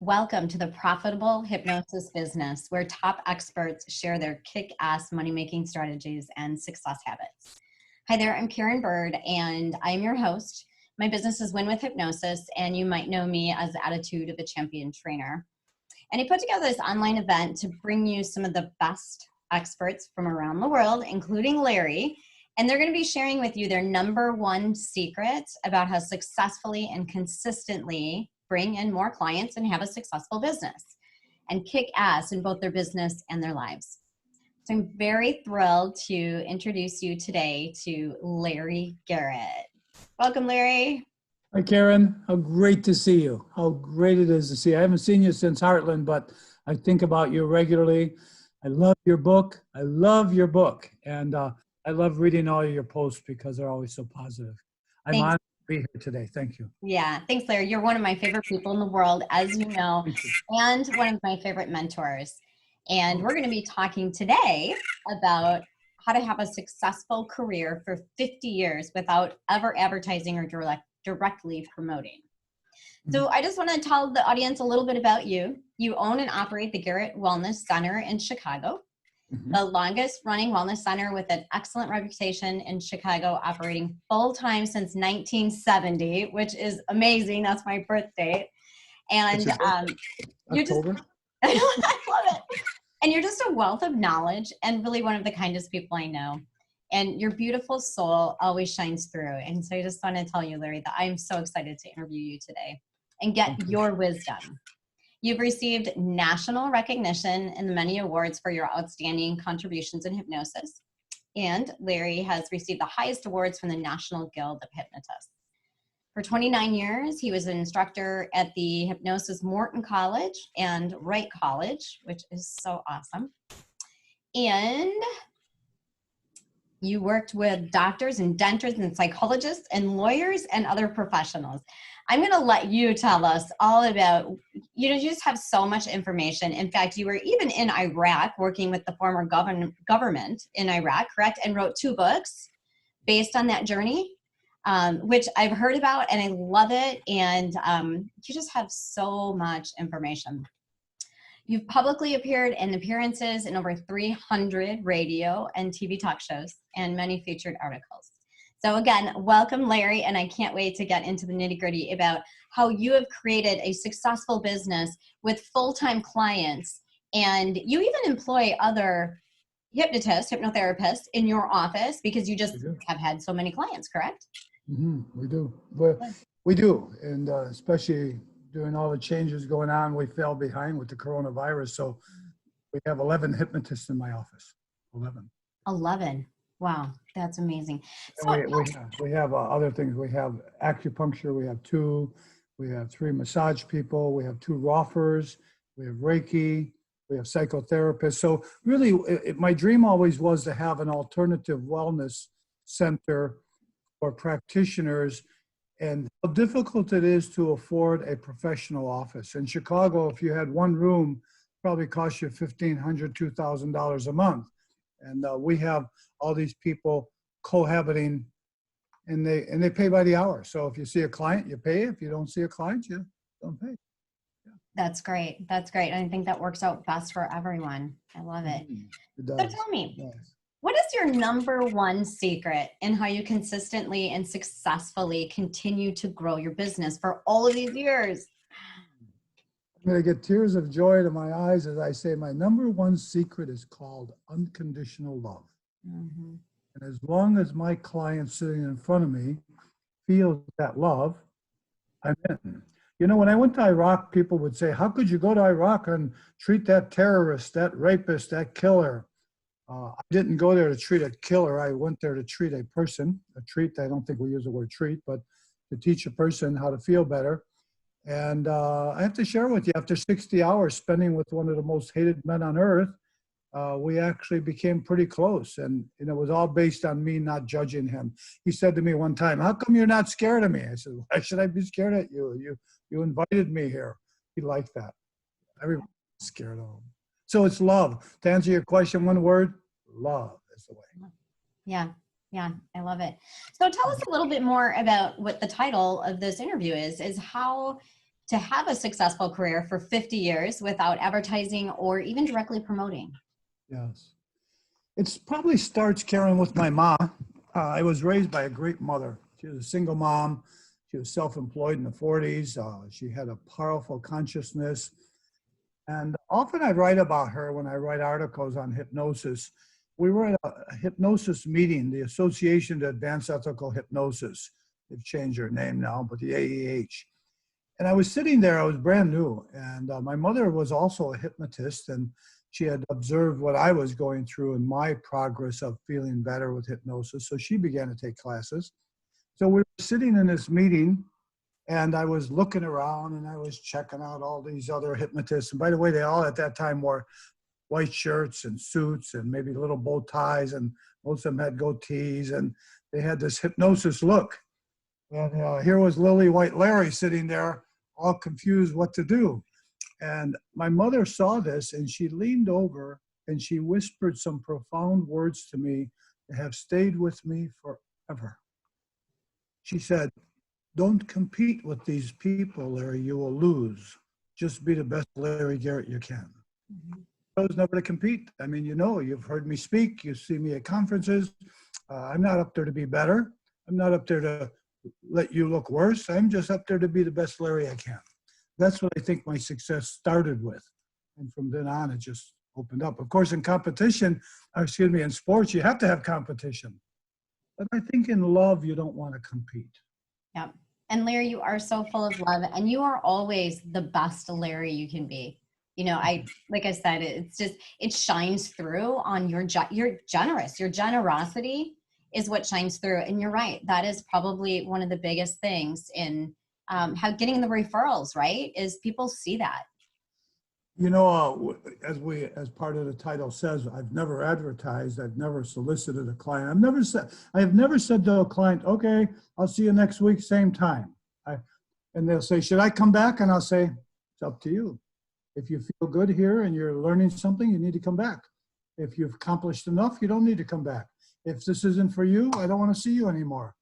Welcome to the Profitable Hypnosis Business, where top experts share their kick-ass money-making strategies and success habits. Hi there, I'm Karen Bird, and I'm your host. My business is Win with Hypnosis, and you might know me as the Attitude of a Champion Trainer. And I put together this online event to bring you some of the best experts from around the world, including Larry, and they're going to be sharing with you their number one secret about how successfully and consistently bring in more clients and have a successful business and kick ass in both their business and their lives. So I'm very thrilled to introduce you today to Larry Garrett. Welcome, Larry. Hi, Karen. How great to see you. How great it is to see you. I haven't seen you since Heartland, but I think about you regularly. I love your book. I love your book. And I love reading all of your posts because they're always so positive. I'm honored to be here today. Thank you. Yeah, thanks, Larry. You're one of my favorite people in the world, as you know, and one of my favorite mentors. And we're going to be talking today about how to have a successful career for 50 years without ever advertising or directly promoting. So I just want to tell the audience a little bit about you. You own and operate the Garrett Wellness Center in Chicago, the longest running wellness center with an excellent reputation in Chicago, operating full-time since 1970, which is amazing. That's my birth date. And you're just, I love it. And you're just a wealth of knowledge and really one of the kindest people I know. And your beautiful soul always shines through. And so I just want to tell you, Larry, that I'm so excited to interview you today and get your wisdom. You've received national recognition and many awards for your outstanding contributions in hypnosis. And Larry has received the highest awards from the National Guild of Hypnotists. For 29 years, he was an instructor at the Hypnosis Morton College and Wright College, which is so awesome. And you worked with doctors and dentists and psychologists and lawyers and other professionals. I'm going to let you tell us all about, you just have so much information. In fact, you were even in Iraq working with the former government in Iraq, correct? And wrote 2 books based on that journey, which I've heard about and I love it. And you just have so much information. You've publicly appeared in appearances in over 300 radio and TV talk shows and many featured articles. So again, welcome, Larry, and I can't wait to get into the nitty-gritty about how you have created a successful business with full-time clients, and you even employ other hypnotists, hypnotherapists in your office because you just have had so many clients, correct? We do. We do, and especially during all the changes going on, we fell behind with the coronavirus. So we have 11 hypnotists in my office. 11. 11. Wow, that's amazing. So we have other things. We have acupuncture. We have 2. We have 3 massage people. We have 2 roffers. We have Reiki. We have psychotherapists. So really, my dream always was to have an alternative wellness center for practitioners, and how difficult it is to afford a professional office. In Chicago, if you had 1 room, probably cost you $1,500, $2,000 a month. And we have all these people cohabiting, and they pay by the hour. So if you see a client, you pay. If you don't see a client, you don't pay. Yeah. That's great. That's great. And I think that works out best for everyone. I love it. It does. So tell me, what is your number one secret in how you consistently and successfully continue to grow your business for all of these years? I'm going to get tears of joy to my eyes as I say my number one secret is called unconditional love. And as long as my client sitting in front of me feels that love, I'm in. You know, when I went to Iraq, people would say, how could you go to Iraq and treat that terrorist, that rapist, that killer? I didn't go there to treat a killer. I went there to treat a person. A treat, I don't think we use the word treat, but to teach a person how to feel better. And I have to share with you, after 60 hours spending with one of the most hated men on earth, we actually became pretty close. And it was all based on me not judging him. He said to me one time, how come you're not scared of me? I said, why should I be scared at you? You invited me here. He liked that. Everyone's scared of him. So it's love. To answer your question, one word, love is the way. Yeah. Yeah, I love it. So tell us a little bit more about what the title of this interview is how to have a successful career for 50 years without advertising or even directly promoting? Yes. It's probably starts, Karen, with my mom. I was raised by a great mother. She was a single mom. She was self-employed in the 40s. She had a powerful consciousness. And often I write about her when I write articles on hypnosis. We were at a hypnosis meeting, the Association to Advance Ethical Hypnosis. They've changed their name now, but the AEH. And I was sitting there, I was brand new. And my mother was also a hypnotist, and she had observed what I was going through in my progress of feeling better with hypnosis. So she began to take classes. So we were sitting in this meeting, and I was looking around and I was checking out all these other hypnotists. And by the way, they all at that time wore white shirts and suits and maybe little bow ties, and most of them had goatees, and they had this hypnosis look. And here was Lily White Larry sitting there, all confused what to do. And my mother saw this, and she leaned over and she whispered some profound words to me that have stayed with me forever. She said, "Don't compete with these people, Larry, you will lose. Just be the best Larry Garrett you can." Mm-hmm. I was never to compete. I mean, you've heard me speak, you see me at conferences. I'm not up there to be better. I'm not up there to let you look worse. I'm just up there to be the best Larry I can. That's what I think my success started with. And from then on, it just opened up. Of course, in in sports, you have to have competition. But I think in love, you don't want to compete. Yep. And Larry, you are so full of love, and you are always the best Larry you can be. Like I said, it shines through on you're generous. Your generosity is what shines through. And you're right. That is probably one of the biggest things in getting the referrals, right? Is people see that. As part of the title says, I've never advertised. I've never solicited a client. I have never said to a client, "Okay, I'll see you next week, same time." And they'll say, "Should I come back?" And I'll say, "It's up to you. If you feel good here and you're learning something, you need to come back. If you've accomplished enough, you don't need to come back. If this isn't for you, I don't want to see you anymore."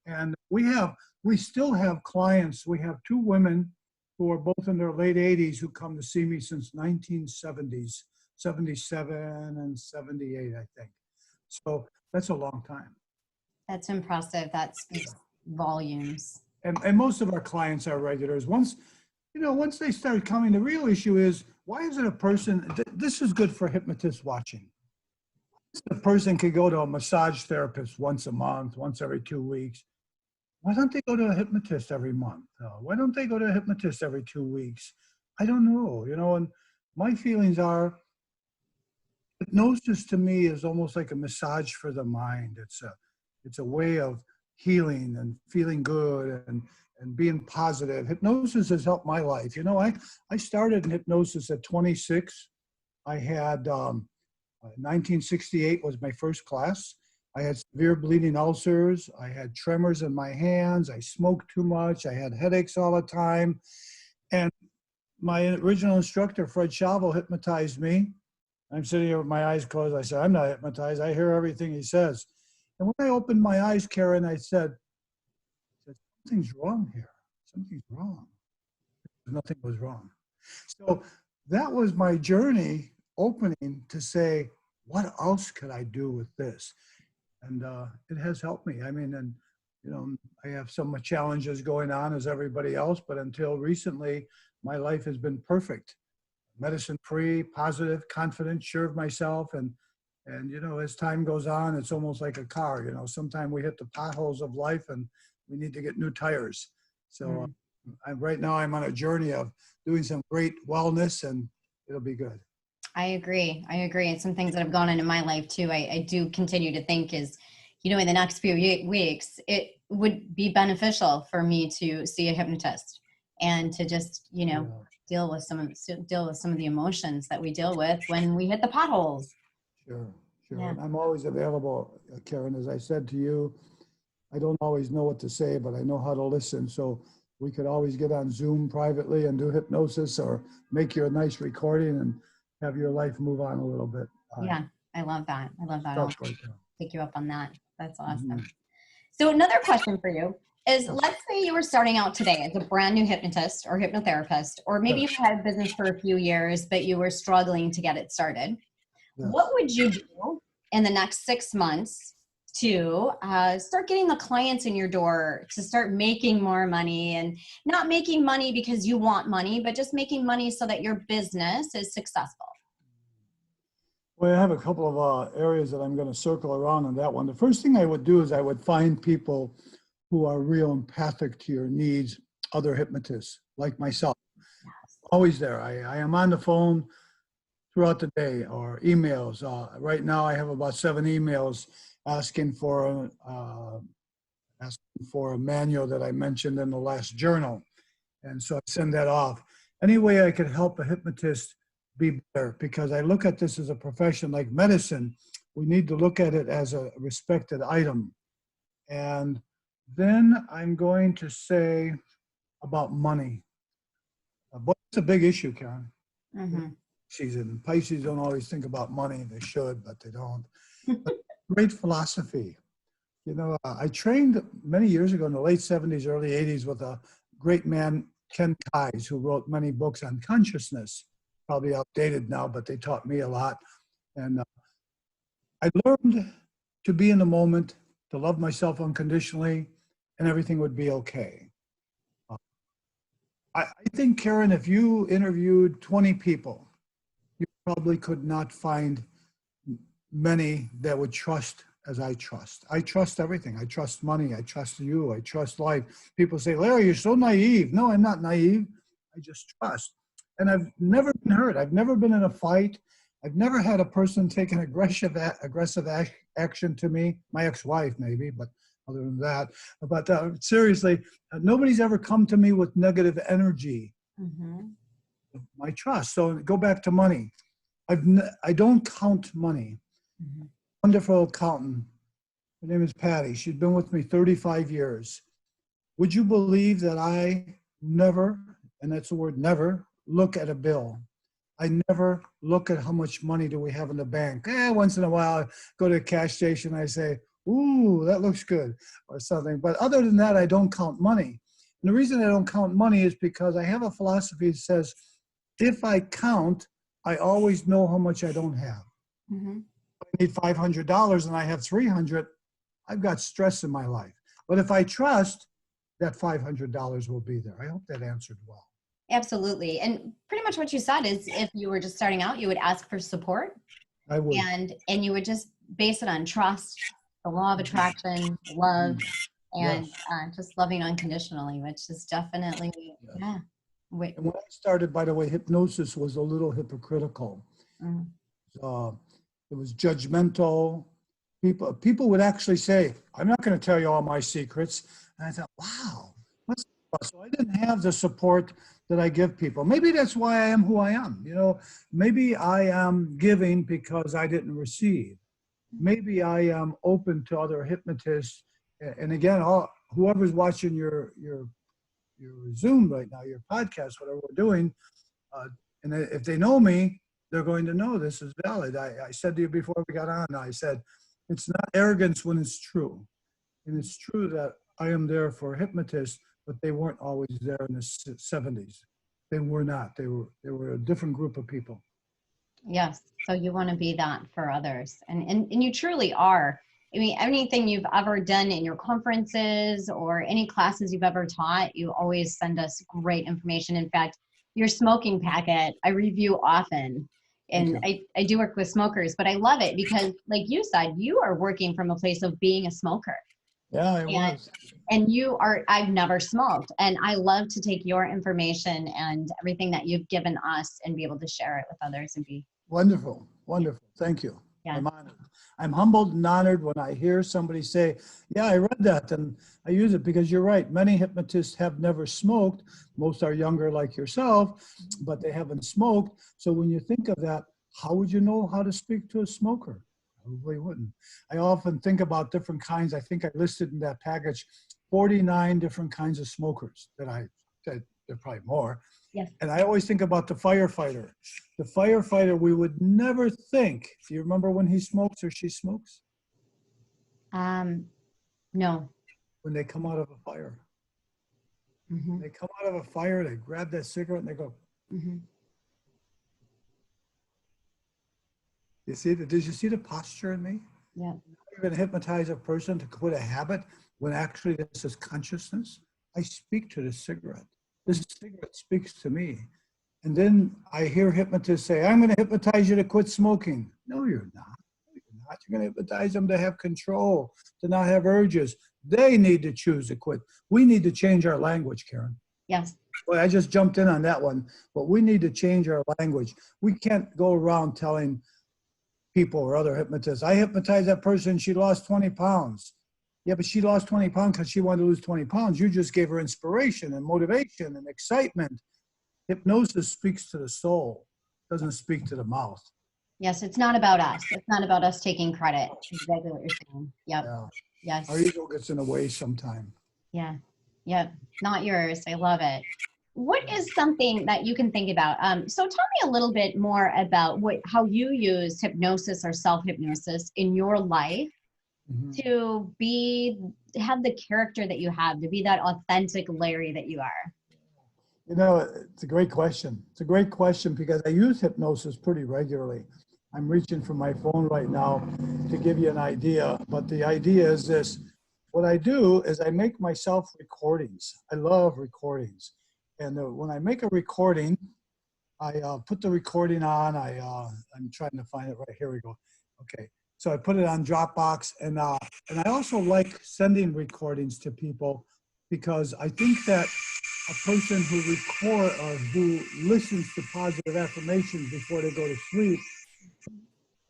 And we still have clients. We have two women who are both in their late 80s who come to see me since 1970s, 77 and 78, I think. So that's a long time. That's impressive. That speaks volumes. And most of our clients are regulars. Once they start coming, the real issue is, why is it a person, this is good for hypnotists watching. A person could go to a massage therapist once a month, once every 2 weeks. Why don't they go to a hypnotist every month? Why don't they go to a hypnotist every 2 weeks? I don't know, and my feelings are, hypnosis to me is almost like a massage for the mind. It's a way of healing and feeling good and being positive. Hypnosis has helped my life. I started in hypnosis at 26. I had 1968 was my first class. I had severe bleeding ulcers. I had tremors in my hands. I smoked too much. I had headaches all the time. And my original instructor, Fred Chavo, hypnotized me. I'm sitting here with my eyes closed. I said, "I'm not hypnotized. I hear everything he says." And when I opened my eyes, Karen, I said, "Something's wrong here. Something's wrong." Nothing was wrong. So that was my journey opening to say, what else could I do with this? And it has helped me. I mean, I have some challenges going on as everybody else, but until recently, my life has been perfect. Medicine-free, positive, confident, sure of myself. And as time goes on, it's almost like a car. Sometimes we hit the potholes of life and we need to get new tires. So right now I'm on a journey of doing some great wellness, and it'll be good. I agree. And some things that have gone into my life too, I do continue to think is, in the next few weeks, it would be beneficial for me to see a hypnotist and to just, deal with some of the emotions that we deal with when we hit the potholes. Sure. Yeah. And I'm always available, Karen. As I said to you, I don't always know what to say, but I know how to listen. So we could always get on Zoom privately and do hypnosis, or make you a nice recording and have your life move on a little bit. Yeah, I love that. I'll take you up on that. That's awesome. Mm-hmm. So another question for you. is, let's say you were starting out today as a brand new hypnotist or hypnotherapist, or maybe you had a business for a few years, but you were struggling to get it started. Yes. What would you do in the next 6 months to start getting the clients in your door, to start making more money, and not making money because you want money, but just making money so that your business is successful? Well, I have a couple of areas that I'm going to circle around on that one. The first thing I would do is I would find people who are real empathic to your needs, other hypnotists like myself. Yes. Always there. I am on the phone throughout the day, or emails. Right now I have about 7 emails asking for a manual that I mentioned in the last journal. And so I send that off. Any way I could help a hypnotist be better, because I look at this as a profession like medicine. We need to look at it as a respected item. And then I'm going to say about money. But it's a big issue, Karen. Mm-hmm. Pisces don't always think about money. They should, but they don't. But great philosophy. You know, I trained many years ago in the late 70s, early 80s with a great man, Ken Keyes, who wrote many books on consciousness. Probably outdated now, but they taught me a lot. And I learned to be in the moment, to love myself unconditionally, and everything would be okay. I think, Karen, if you interviewed 20 people, you probably could not find many that would trust as I trust. I trust everything. I trust money. I trust you. I trust life. People say, Larry, you're so naive. No, I'm not naive. I just trust. And I've never been hurt. I've never been in a fight. I've never had a person take an aggressive action to me. My ex-wife, maybe, but other than that. But seriously, nobody's ever come to me with negative energy. Mm-hmm. My trust. So go back to money. I don't count money. Mm-hmm. Wonderful accountant. Her name is Patty. She's been with me 35 years. Would you believe that I never, and that's the word never, look at a bill? I never look at how much money do we have in the bank. Once in a while, I go to a cash station, I say, ooh, that looks good, or something. But other than that, I don't count money. And the reason I don't count money is because I have a philosophy that says, if I count, I always know how much I don't have. Mm-hmm. If I need $500 and I have 300, I've got stress in my life. But if I trust, that $500 will be there. I hope that answered well. Absolutely. And pretty much what you said is, if you were just starting out, you would ask for support. I would. And you would just base it on trust, the law of attraction, love, and just loving unconditionally, which is definitely, yeah. And when I started, by the way, hypnosis was a little hypocritical. Mm. It was judgmental. People would actually say, I'm not going to tell you all my secrets. And I thought, wow. So I didn't have the support that I give people. Maybe that's why I am who I am. You know, maybe I am giving because I didn't receive. Maybe I am open to other hypnotists. And again, whoever's watching your Zoom right now, your podcast, whatever we're doing, and if they know me, they're going to know this is valid. I said to you before we got on, I said, it's not arrogance when it's true. And it's true that I am there for hypnotists, but they weren't always there in the 70s. They were not. They were a different group of people. Yes. So you want to be that for others. And you truly are. I mean, anything you've ever done in your conferences or any classes you've ever taught, you always send us great information. In fact, your smoking packet, I review often. And I do work with smokers, but I love it because, like you said, you are working from a place of being a smoker. Yeah, I was. And you are, I've never smoked. And I love to take your information and everything that you've given us and be able to share it with others and be. Wonderful. Wonderful. Thank you. Yeah. I'm honored. I'm humbled and honored when I hear somebody say, yeah, I read that and I use it, because you're right. Many hypnotists have never smoked. Most are younger like yourself, but they haven't smoked. So when you think of that, how would you know how to speak to a smoker? Probably wouldn't. I often think about different kinds. I think I listed in that package 49 different kinds of smokers that I said. There are probably more. Yes. And I always think about the firefighter. The firefighter, we would never think. Do you remember when he smokes or she smokes? No. when they come out of a fire. Mm-hmm. They come out of a fire, they grab that cigarette and they go, Mm-hmm. did you see the posture in me? Yeah. You're going to hypnotize a person to quit a habit when actually this is consciousness. I speak to the cigarette. This cigarette speaks to me. And then I hear hypnotists say, I'm going to hypnotize you to quit smoking. No, you're not. No, you're not. You're going to hypnotize them to have control, to not have urges. They need to choose to quit. We need to change our language, Karen. Yes. Well, I just jumped in on that one, but we need to change our language. We can't go around telling people or other hypnotists, I hypnotized that person, she lost 20 pounds. Yeah, but she lost 20 pounds because she wanted to lose 20 pounds. You just gave her inspiration and motivation and excitement. Hypnosis speaks to the soul, doesn't speak to the mouth. Yes, it's not about us. It's not about us taking credit. Exactly what you're saying. Yep. Yeah. Yes. Our ego gets in the way sometime. Yeah. Yep. Not yours. I love it. What is something that you can think about? So tell me a little bit more about how you use hypnosis or self-hypnosis in your life to have the character that you have, to be that authentic Larry that you are. You know, it's a great question. It's a great question because I use hypnosis pretty regularly. I'm reaching for my phone right now to give you an idea, but the idea is this. What I do is I make myself recordings. I love recordings. And when I make a recording, I put the recording on. I'm trying to find it right. Here we go. Okay. So I put it on Dropbox, and I also like sending recordings to people because I think that a person who listens to positive affirmations before they go to sleep,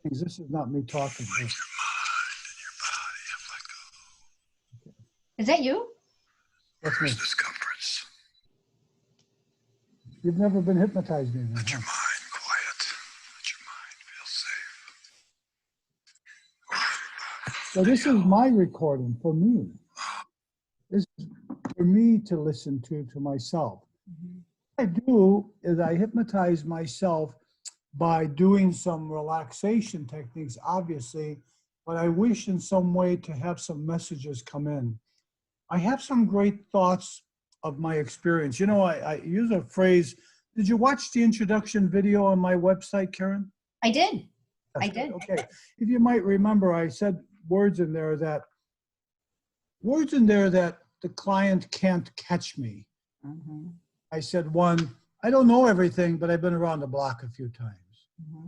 this is not me talking. Is that you? That's me. Discomforts. You've never been hypnotized, maybe. Let your mind quiet. Let your mind feel safe. So this is my recording for me. This is for me to listen to myself. What I do is I hypnotize myself by doing some relaxation techniques, obviously, but I wish in some way to have some messages come in. I have some great thoughts of my experience. You know, I use a phrase. Did you watch the introduction video on my website, Karen? I did. I did. Okay. If you might remember, I said words in there that the client can't catch me. Mm-hmm. I said, one, I don't know everything, but I've been around the block a few times. Mm-hmm.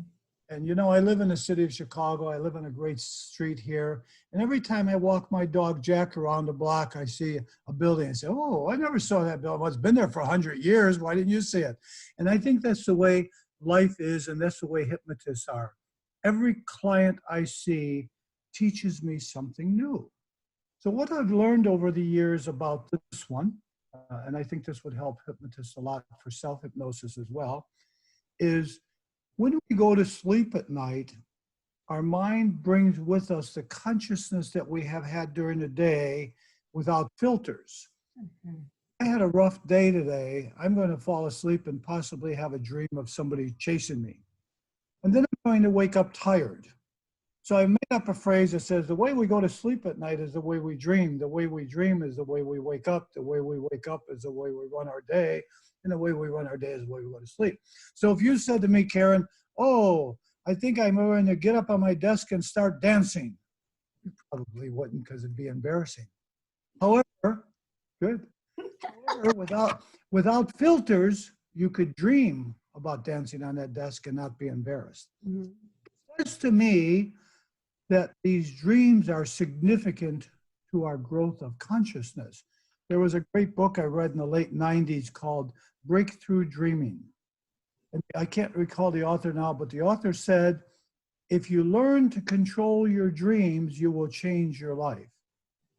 And, you know, I live in the city of Chicago. I live on a great street here. And every time I walk my dog Jack around the block, I see a building. I say, oh, I never saw that building. Well, it's been there for 100 years. Why didn't you see it? And I think that's the way life is, and that's the way hypnotists are. Every client I see teaches me something new. So what I've learned over the years about this one, and I think this would help hypnotists a lot for self-hypnosis as well, is when we go to sleep at night, our mind brings with us the consciousness that we have had during the day without filters. Mm-hmm. I had a rough day today. I'm going to fall asleep and possibly have a dream of somebody chasing me. And then I'm going to wake up tired. So I made up a phrase that says, the way we go to sleep at night is the way we dream. The way we dream is the way we wake up. The way we wake up is the way we run our day. And the way we run our day is the way we go to sleep. So if you said to me, Karen, oh, I think I'm going to get up on my desk and start dancing, you probably wouldn't because it'd be embarrassing. However, good. However, without filters, you could dream about dancing on that desk and not be embarrassed. Mm-hmm. It says to me that these dreams are significant to our growth of consciousness. There was a great book I read in the late 90s called Breakthrough Dreaming. And I can't recall the author now, but the author said, if you learn to control your dreams, you will change your life.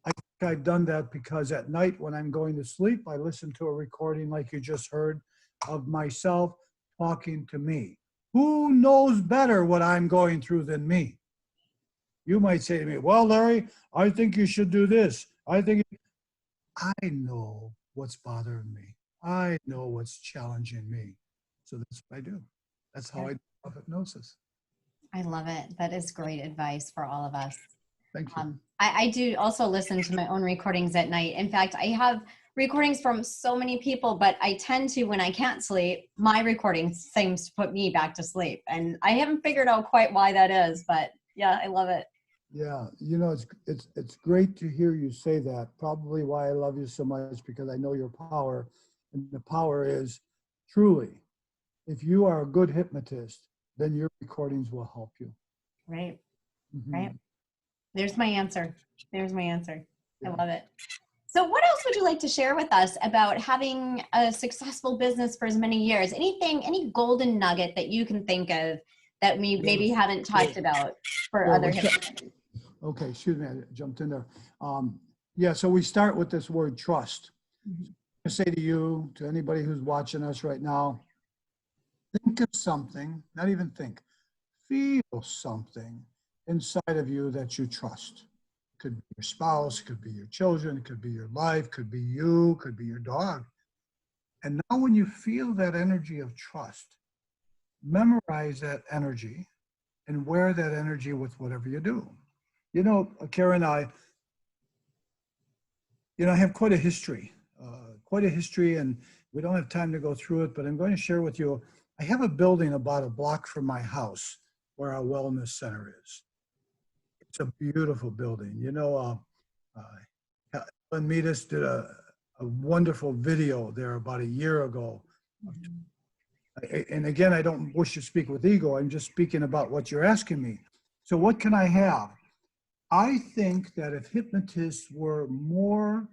I think I've done that because at night when I'm going to sleep, I listen to a recording like you just heard of myself talking to me. Who knows better what I'm going through than me? You might say to me, well, Larry, I think you should do this. I know what's bothering me. I know what's challenging me. So that's what I do. That's how I do hypnosis. I love it. That is great advice for all of us. Thank you. I do also listen to my own recordings at night. In fact, I have recordings from so many people, but I tend to, when I can't sleep, my recording seems to put me back to sleep. And I haven't figured out quite why that is, but yeah, I love it. Yeah, you know, it's great to hear you say that. Probably why I love you so much, because I know your power, and the power is truly, if you are a good hypnotist, then your recordings will help you. Right. Mhm. Right. There's my answer. There's my answer. I Yeah. love it. So what else would you like to share with us about having a successful business for as many years? Anything, any golden nugget that you can think of that we maybe haven't talked about for Well, other hypnotists? okay, excuse me, I jumped in there. Yeah, so we start with this word trust. Mhm. I say to you, to anybody who's watching us right now, think of something, not even think, feel something inside of you that you trust. Could be your spouse, could be your children, could be your life, could be you, could be your dog. And now when you feel that energy of trust, memorize that energy and wear that energy with whatever you do. You know, Karen, I have quite a history, and we don't have time to go through it, but I'm going to share with you. I have a building about a block from my house where our wellness center is. It's a beautiful building. Ellen Meadus did a wonderful video there about a year ago. Mhm. And again, I don't wish to speak with ego. I'm just speaking about what you're asking me. So what can I have? I think that if hypnotists were more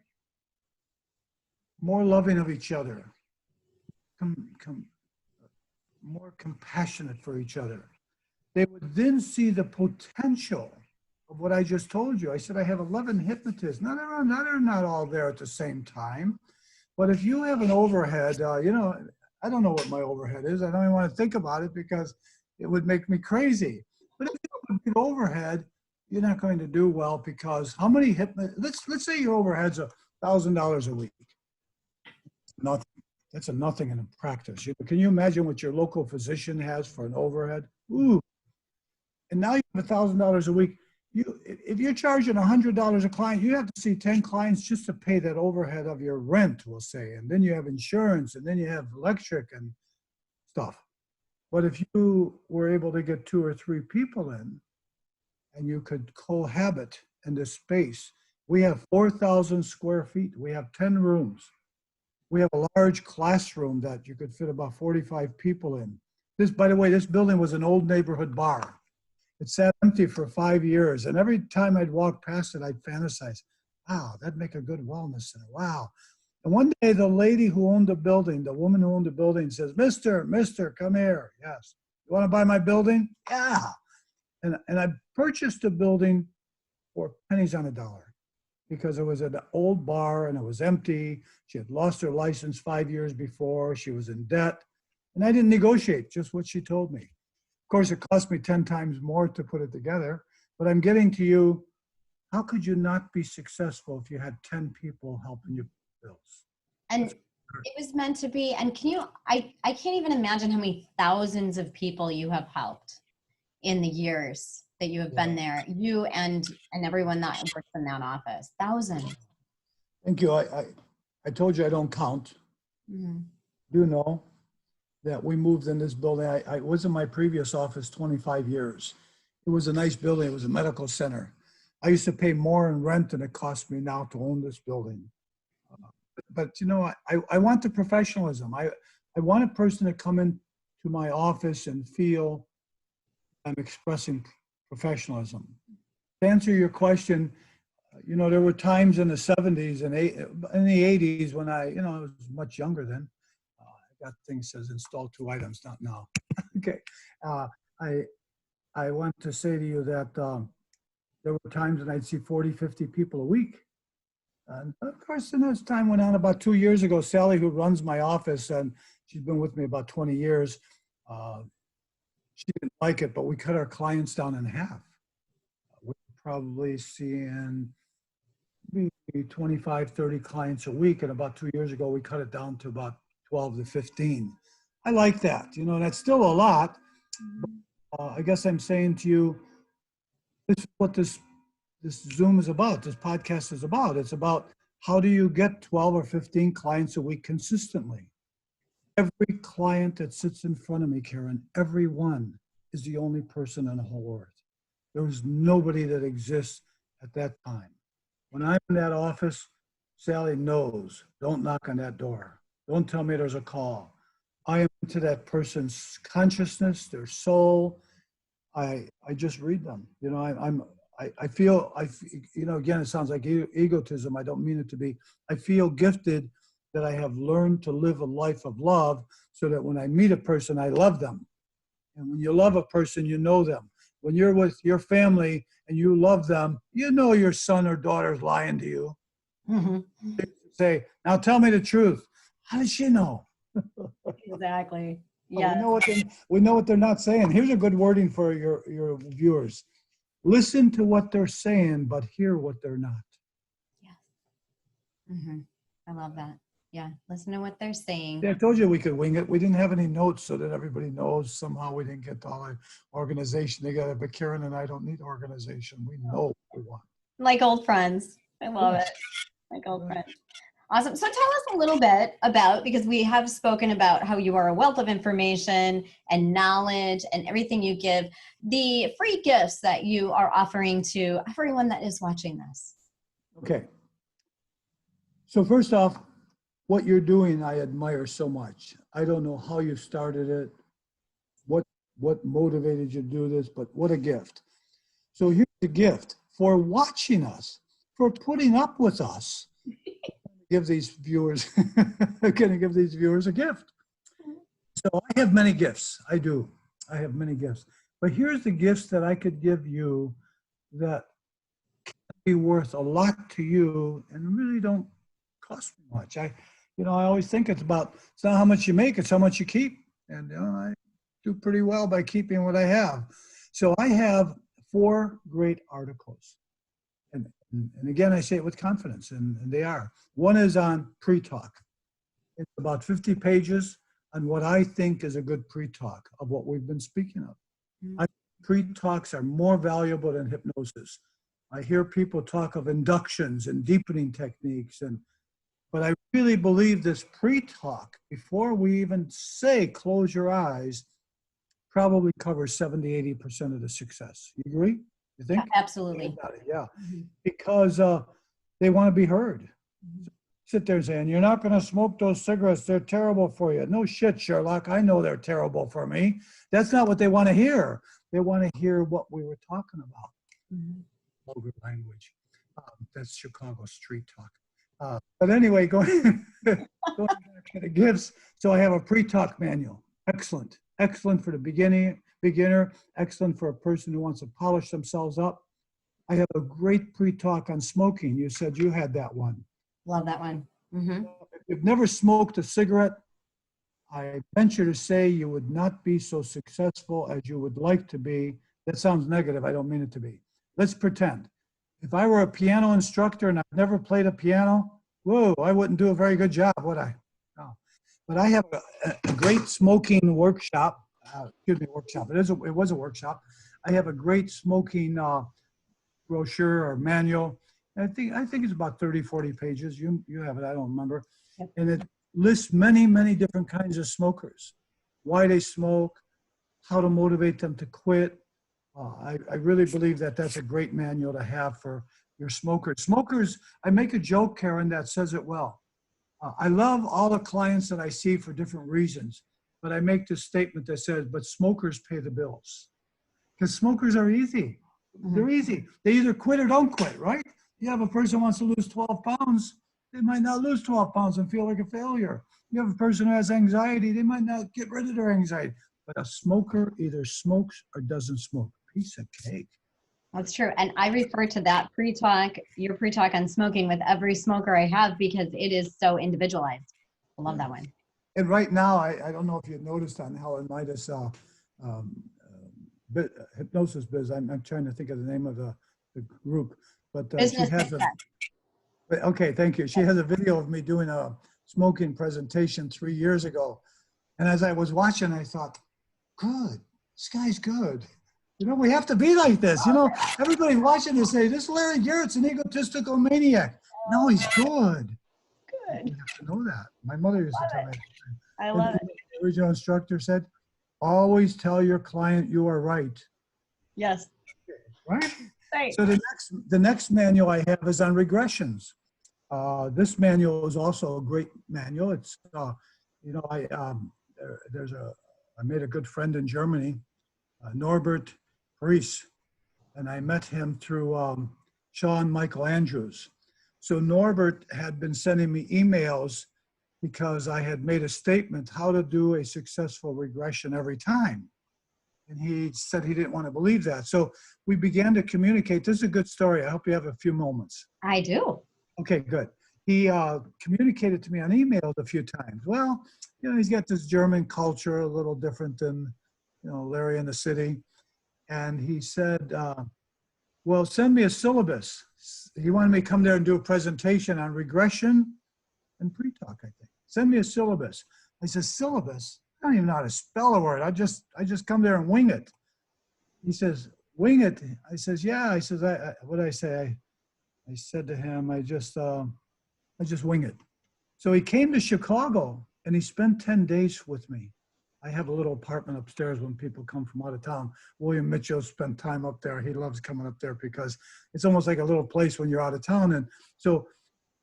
loving of each other, com, com, more compassionate for each other, they would then see the potential of what I just told you. I said I have 11 hypnotists. They're not all there at the same time. But if you have an overhead, I don't know what my overhead is. I don't even want to think about it because it would make me crazy. But if you have a big overhead, you're not going to do well, because how many let's say your overhead's $1,000 a week. Nothing. That's a nothing in practice. Can you imagine what your local physician has for an overhead? Ooh. And now you have $1,000 a week. If you're charging $100 a client, you have to see 10 clients just to pay that overhead of your rent, we'll say. And then you have insurance, and then you have electric and stuff. But if you were able to get 2 or 3 people in, and you could cohabit in this space, we have 4,000 square feet. We have 10 rooms. We have a large classroom that you could fit about 45 people in. This, by the way, this building was an old neighborhood bar. It sat empty for 5 years. And every time I'd walk past it, I'd fantasize, wow, that'd make a good wellness center. Wow. And one day the lady who owned the building, the woman who owned the building says, Mister, come here. Yes. You want to buy my building? Yeah. And I purchased the building for pennies on a dollar, because it was an old bar and it was empty. She had lost her license 5 years before. She was in debt. And I didn't negotiate, just what she told me. Of course, it cost me 10 times more to put it together. But I'm getting to you, how could you not be successful if you had 10 people helping you pay bills? And it was meant to be. And I can't even imagine how many thousands of people you have helped in the years that you have been there, you and everyone that works in that office. Thousands. Thank you. I told you I don't count. Mm-hmm. You know that we moved in this building. I was in my previous office 25 years. It was a nice building. It was a medical center. I used to pay more in rent than it costs me now to own this building. But I want the professionalism. I want a person to come into my office and feel I'm expressing professionalism. To answer your question, there were times in the 70s and in the 80s when I was much younger then. I got things says install 2 items, not now. Okay. I want to say to you that there were times when I'd see 40, 50 people a week. And of course, then as time went on, about 2 years ago, Sally, who runs my office, and she's been with me about 20 years, she didn't like it, but we cut our clients down in half. We're probably seeing maybe 25, 30 clients a week. And about 2 years ago, we cut it down to about 12 to 15. I like that. That's still a lot. But, I guess I'm saying to you, this is what this this Zoom is about, this podcast is about. It's about how do you get 12 or 15 clients a week consistently? Every client that sits in front of me, Karen, every one is the only person on the whole earth. There was nobody that exists at that time. When I'm in that office, Sally knows, don't knock on that door. Don't tell me there's a call. I am into that person's consciousness, their soul. I just read them. You know, I feel, you know, again, it sounds like egotism. I don't mean it to be. I feel gifted that I have learned to live a life of love so that when I meet a person, I love them. And when you love a person, you know them. When you're with your family and you love them, you know your son or daughter's lying to you. Mm-hmm. Say, now tell me the truth. How does she know? Exactly. Yeah. Yeah. We know what they're not saying. Here's a good wording for your viewers. Listen to what they're saying, but hear what they're not. Yes. Mm-hmm. I love that. Yeah. Listen to what they're saying. Yeah, I told you we could wing it. We didn't have any notes so that everybody knows. Somehow we didn't get all the organization together. But Karen and I don't need organization. We know what we want. Like old friends. I love it. Like old friends. Awesome. So tell us a little bit about, because we have spoken about how you are a wealth of information and knowledge and everything you give, the free gifts that you are offering to everyone that is watching this. Okay. So first off, what you're doing, I admire so much. I don't know how you started it, what motivated you to do this, but what a gift. So here's the gift for watching us, for putting up with us. Give these viewers, I'm going to give these viewers a gift. So I have many gifts. I do. I have many gifts. But here's the gifts that I could give you that can be worth a lot to you and really don't cost me much. I always think it's not how much you make, it's how much you keep. And I do pretty well by keeping what I have. So I have 4 great articles. And again, I say it with confidence, and they are. One is on PreTalk. It's about 50 pages on what I think is a good PreTalk of what we've been speaking of. I think PreTalks are more valuable than hypnosis. I hear people talk of inductions and deepening techniques, but I really believe this PreTalk, before we even say close your eyes, probably covers 70–80% of the success. You agree? You think? Absolutely. Yeah, because they want to be heard. Sit there saying, you're not going to smoke those cigarettes. They're terrible for you. No shit, Sherlock. I know they're terrible for me. That's not what they want to hear. They want to hear what we were talking about. Vulgar language. That's Chicago street talk. But anyway, going back to the gifts. So I have a PreTalk manual. Excellent. Excellent for the beginner, excellent for a person who wants to polish themselves up. I have a great PreTalk on smoking. You said you had that one. Love that one. Mm-hmm. If you've never smoked a cigarette, I venture to say you would not be so successful as you would like to be. That sounds negative. I don't mean it to be. Let's pretend. If I were a piano instructor and I've never played a piano, whoa, I wouldn't do a very good job, would I? No. But I have a great smoking workshop. Workshop. It was a workshop. I have a great smoking brochure or manual. I think it's about 30–40 pages. You have it. I don't remember. Yep. And it lists many different kinds of smokers, why they smoke, how to motivate them to quit. I really believe that that's a great manual to have for your smokers. Smokers, I make a joke, Karen, that says it well. I love all the clients that I see for different reasons, but I make this statement that says, but smokers pay the bills. Because smokers are easy. They're easy. They either quit or don't quit, right? You have a person who wants to lose 12 pounds, they might not lose 12 pounds and feel like a failure. You have a person who has anxiety, they might not get rid of their anxiety. But a smoker either smokes or doesn't smoke. Piece of cake. That's true. And I refer to that PreTalk, your PreTalk on smoking with every smoker I have because it is so individualized. I love that one. And right now, I don't know if you noticed on Helen Midas Hypnosis Biz, I'm trying to think of the name of the group, but she has okay, thank you. She has a video of me doing a smoking presentation 3 years ago. And as I was watching, I thought, good, this guy's good. You know, we have to be like this. You know, everybody watching this say, this Larry Garrett's an egotistical maniac. No, he's good. Good. You have to know that. My mother used to tell me. I love it. The original instructor said, always tell your client you are right. Yes. Right? Right. So the next manual I have is on regressions. This manual is also a great manual. It's, you know, I made a good friend in Germany, Norbert Rees, and I met him through Sean Michael Andrews. So Norbert had been sending me emails because I had made a statement how to do a successful regression every time. And he said he didn't want to believe that. So we began to communicate. This is a good story. I hope you have a few moments. I do. Okay, good. He communicated to me on email a few times. Well, you know, he's got this German culture, a little different than, you know, Larry in the city. And he said, well, send me a syllabus. He wanted me to come there and do a presentation on regression and PreTalk, I think. Send me a syllabus. I said, syllabus? I don't even know how to spell a word. I just come there and wing it. He says, wing it? I says, yeah. I says, what did I say? I said to him, I just wing it. So he came to Chicago and he spent 10 days with me. I have a little apartment upstairs when people come from out of town. William Mitchell spent time up there. He loves coming up there because it's almost like a little place when you're out of town. And so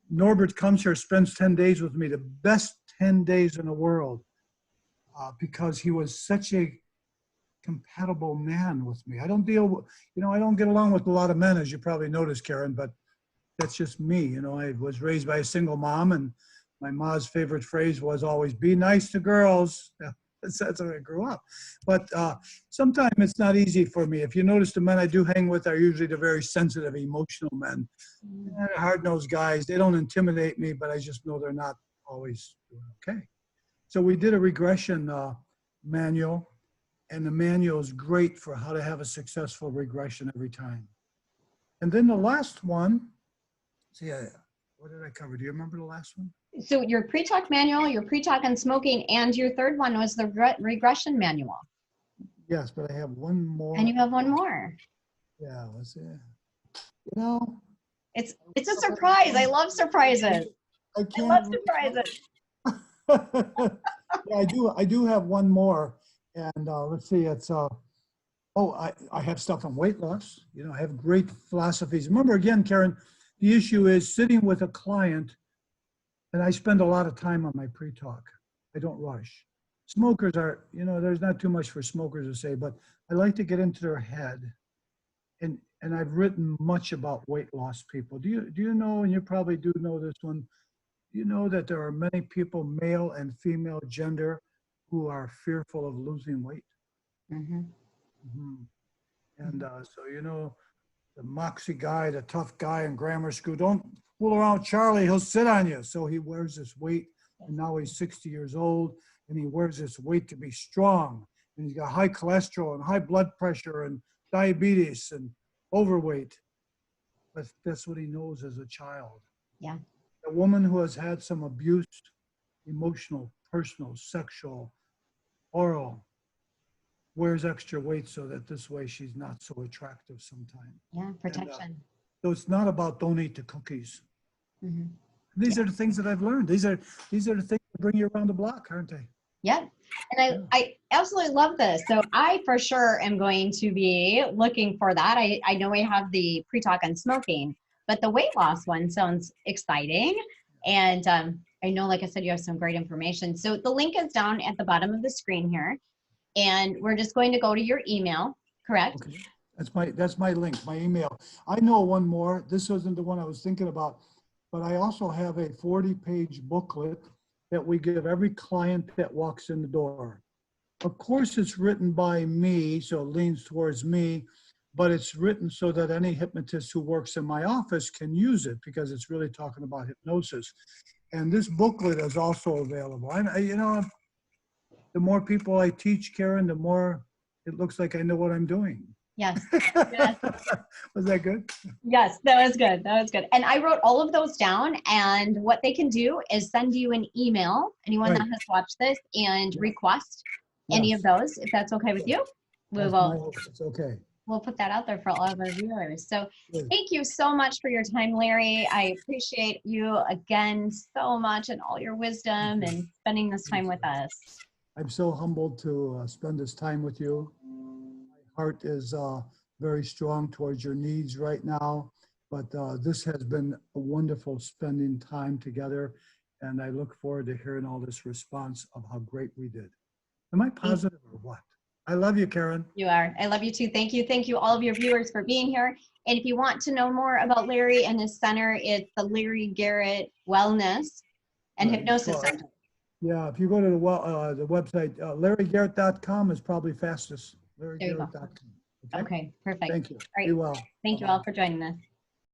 Norbert comes here, spends 10 days with me, the best 10 days in the world, because he was such a compatible man with me. I don't get along with a lot of men, as you probably noticed, Karen, but that's just me. You know, I was raised by a single mom, and my mom's favorite phrase was always, be nice to girls. That's how I grew up. But sometimes it's not easy for me. If you notice, the men I do hang with are usually the very sensitive, emotional men. They're hard-nosed guys. They don't intimidate me, but I just know they're not always doing okay. So we did a regression manual, and the manual is great for how to have a successful regression every time. And then the last one, see, what did I cover? Do you remember the last one? So your PreTalk manual, your PreTalk on smoking, and your third one was the regression manual. Yes, but I have one more. And you have one more. Yeah, let's see. You know, it's a surprise. I love surprises. I love surprises. Yeah, I do have one more, and let's see. It's I have stuff on weight loss. You know, I have great philosophies. Remember, again, Karen, the issue is sitting with a client. And I spend a lot of time on my PreTalk. I don't rush. Smokers are, you know, there's not too much for smokers to say, but I like to get into their head. And I've written much about weight loss people. Do you know, and you probably do know this one, do you know that there are many people, male and female gender, who are fearful of losing weight? Mm-hmm. Mm-hmm. And so, you know, the moxie guy, the tough guy in grammar school, don't fool around Charlie, he'll sit on you. So he wears this weight, and now he's 60 years old, and he wears this weight to be strong. And he's got high cholesterol and high blood pressure and diabetes and overweight. But that's what he knows as a child. Yeah. A woman who has had some abuse, emotional, personal, sexual, oral, wears extra weight so that this way she's not so attractive sometimes. Yeah, protection. And, so it's not about don't eat the cookies. Mm-hmm. These are the things that I've learned. These are the things that bring you around the block, aren't they? Yeah. And I absolutely love this. So I for sure am going to be looking for that. I know I have the PreTalk on smoking, but the weight loss one sounds exciting. And I know, like I said, you have some great information. So the link is down at the bottom of the screen here. And we're just going to go to your email, correct? Okay. That's my link, my email. I know one more. This wasn't the one I was thinking about, but I also have a 40-page booklet that we give every client that walks in the door. Of course, it's written by me, so it leans towards me, but it's written so that any hypnotist who works in my office can use it because it's really talking about hypnosis. And this booklet is also available. You know, the more people I teach, Karen, the more it looks like I know what I'm doing. Yes. Yes. Was that good? Yes, that was good. That was good. And I wrote all of those down, and what they can do is send you an email, anyone that has watched this, and request any of those, if that's okay with you. We will. It's okay. we'll put that out there for all of our viewers. So Good. thank you so much for your time, Larry. I appreciate you again so much and all your wisdom and spending this time with us. I'm so humbled to spend this time with you. My heart is very strong towards your needs right now, but this has been a wonderful spending time together, and I look forward to hearing all this response of how great we did. Am I positive or what? I love you, Karen. You are. I love you too. Thank you. Thank you, all of your viewers, for being here. And if you want to know more about Larry and his center, it's the Larry Garrett Wellness and Hypnosis Center. Yeah, if you go to the website, LarryGarrett.com is probably fastest. There you go. LarryGarrett.com. Okay, perfect. Thank you. All right. Be well. Thank you Bye-bye. all for joining us.